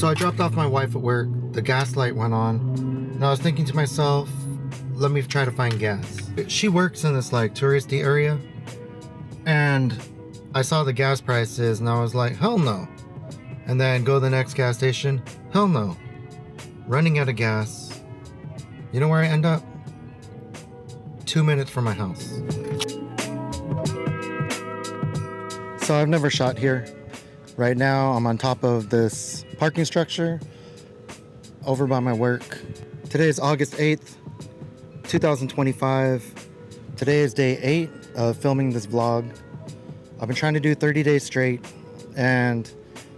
So I dropped off my wife at work, the gas light went on, and I was thinking to myself, let me try to find gas. She works in this like touristy area, and I saw the gas prices and I was like, hell no. And then go to the next gas station, hell no. Running out of gas. You know where I end up? 2 minutes from my house. So I've never shot here. Right now I'm on top of this parking structure over by my work. Today is August 8th, 2025. Today is day 8 of filming this vlog. I've been trying to do 30 days straight, and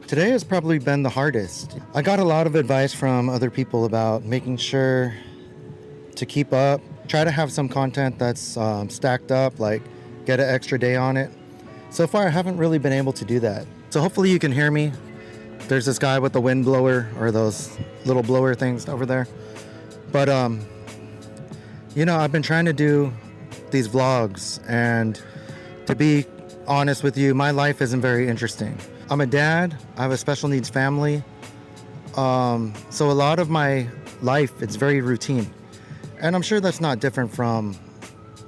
today has probably been the hardest. I got a lot of advice from other people about making sure to keep up, try to have some content that's stacked up, like get an extra day on it. So far I haven't really been able to do that. So hopefully you can hear me. There's this guy with the wind blower, or those little blower things over there. But you know, I've been trying to do these vlogs, and to be honest with you, my life isn't very interesting. I'm a dad, I have a special needs family. So a lot of my life, it's very routine. And I'm sure that's not different from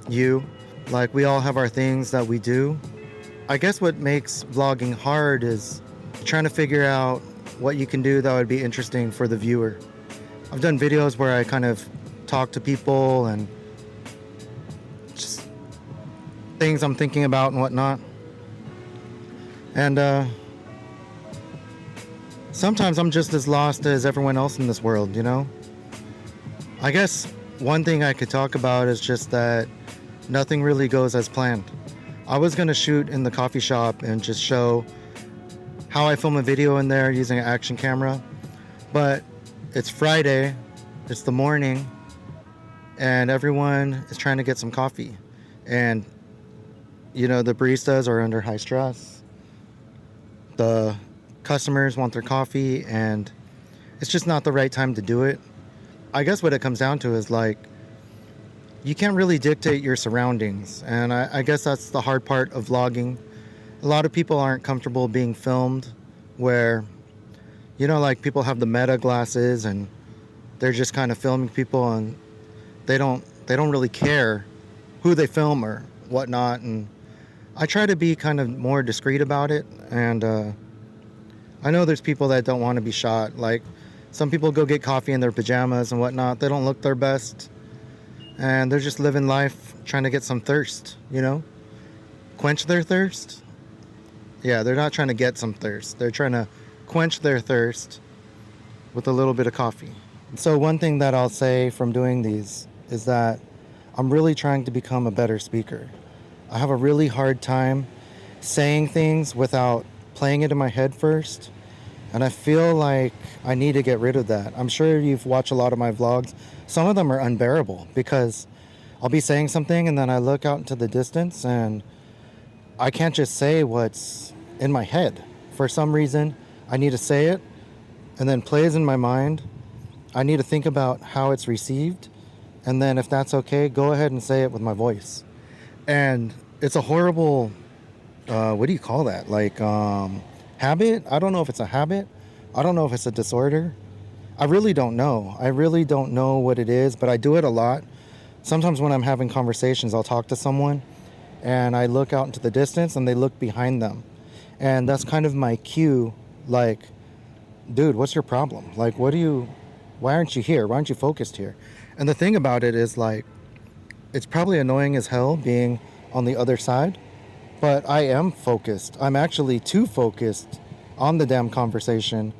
you. Like, we all have our things that we do. I guess what makes vlogging hard is trying to figure out what you can do that would be interesting for the viewer. I've done videos where I kind of talk to people and just things I'm thinking about and whatnot. And sometimes I'm just as lost as everyone else in this world, you know? I guess one thing I could talk about is just that nothing really goes as planned. I was gonna shoot in the coffee shop and just show how I film a video in there using an action camera, but it's Friday, it's the morning, and everyone is trying to get some coffee. And you know, the baristas are under high stress. The customers want their coffee, and it's just not the right time to do it. I guess what it comes down to is, like, you can't really dictate your surroundings, and I guess that's the hard part of vlogging. A lot of people aren't comfortable being filmed, where, you know, like, people have the meta glasses and they're just kind of filming people, and they don't really care who they film or whatnot. And I try to be kind of more discreet about it. And I know there's people that don't want to be shot. Like, some people go get coffee in their pajamas and whatnot. They don't look their best, and they're just living life trying to get some thirst, you know? Quench their thirst? Yeah, they're not trying to get some thirst. They're trying to quench their thirst with a little bit of coffee. So one thing that I'll say from doing these is that I'm really trying to become a better speaker. I have a really hard time saying things without playing it in my head first. And I feel like I need to get rid of that. I'm sure you've watched a lot of my vlogs. Some of them are unbearable because I'll be saying something and then I look out into the distance and I can't just say what's in my head. For some reason, I need to say it, and then plays in my mind. I need to think about how it's received, and then if that's okay, go ahead and say it with my voice. And it's a horrible, what do you call that? Like, habit? I don't know if it's a habit. I don't know if it's a disorder. I really don't know. I really don't know what it is, but I do it a lot. Sometimes when I'm having conversations, I'll talk to someone and I look out into the distance and they look behind them. And that's kind of my cue, like, dude, what's your problem? Like, why aren't you here? Why aren't you focused here? And the thing about it is, like, it's probably annoying as hell being on the other side, but I am focused. I'm actually too focused on the damn conversation.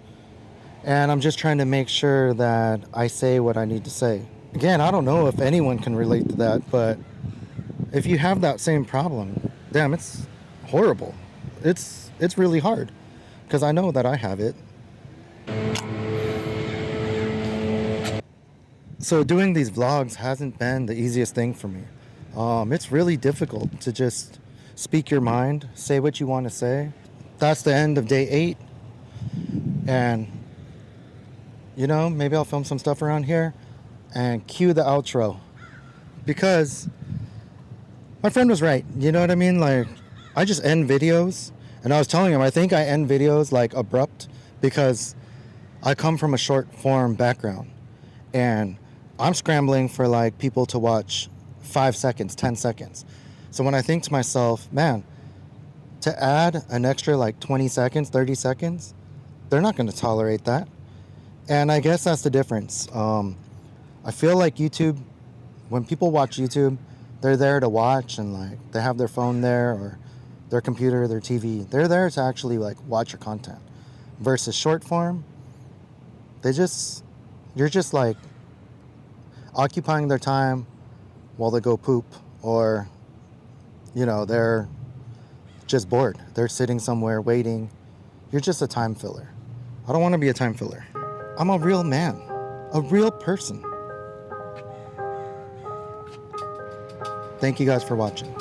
And I'm just trying to make sure that I say what I need to say. Again, I don't know if anyone can relate to that, but if you have that same problem, damn, it's horrible. It's really hard, because I know that I have it. So doing these vlogs hasn't been the easiest thing for me. It's really difficult to just speak your mind, say what you want to say. That's the end of day 8. And, you know, maybe I'll film some stuff around here and cue the outro. Because my friend was right, you know what I mean? Like, I just end videos, and I was telling him, I think I end videos like abrupt, because I come from a short form background, and I'm scrambling for like people to watch 5 seconds, 10 seconds. So when I think to myself, man, to add an extra like 20 seconds, 30 seconds, they're not going to tolerate that. And I guess that's the difference. I feel like YouTube, when people watch YouTube, they're there to watch, and like they have their phone there or their computer, their TV. They're there to actually like watch your content. Versus short form, you're just like occupying their time while they go poop, or they're just bored. They're sitting somewhere waiting. You're just a time filler. I don't want to be a time filler. I'm a real man, a real person. Thank you guys for watching.